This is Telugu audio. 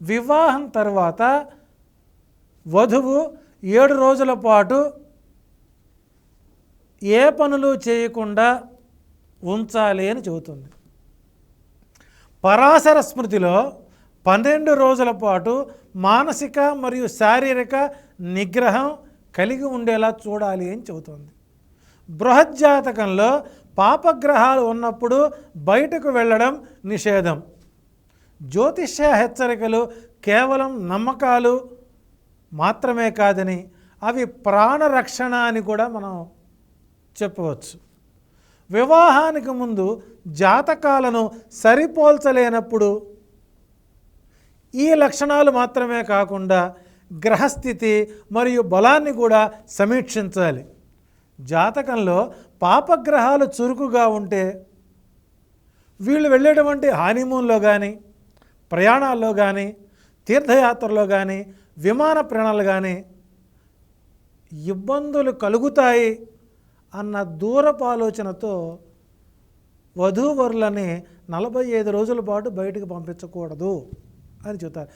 వివాహం తర్వాత వధువు 7 రోజుల పాటు ఏ పనులు చేయకుండా ఉంచాలి అని చెబుతుంది. పరాశర స్మృతిలో 12 రోజుల పాటు మానసిక మరియు శారీరక నిగ్రహం కలిగి ఉండేలా చూడాలి అని చెబుతుంది. బృహజ్జాతకంలో పాపగ్రహాలు ఉన్నప్పుడు బయటకు వెళ్ళడం నిషేధం. జ్యోతిష్య హెచ్చరికలు కేవలం నమ్మకాలు మాత్రమే కాదని అవి ప్రాణరక్షణ అని కూడా మనం చెప్పవచ్చు. వివాహానికి ముందు జాతకాలను సరిపోల్చలేనప్పుడు ఈ లక్షణాలు మాత్రమే కాకుండా గ్రహస్థితి మరియు బలాన్ని కూడా సమీక్షించాలి. జాతకంలో పాపగ్రహాలు చురుకుగా ఉంటే వీళ్ళు వెళ్ళేటువంటి హానీమూన్లో కానీ, ప్రయాణాల్లో కానీ, తీర్థయాత్రలో కానీ, విమాన ప్రయాణాలు కానీ ఇబ్బందులు కలుగుతాయి అన్న దూరపు ఆలోచనతో వధూవరులని 45 రోజుల పాటు బయటకు పంపించకూడదు అని చెబుతారు.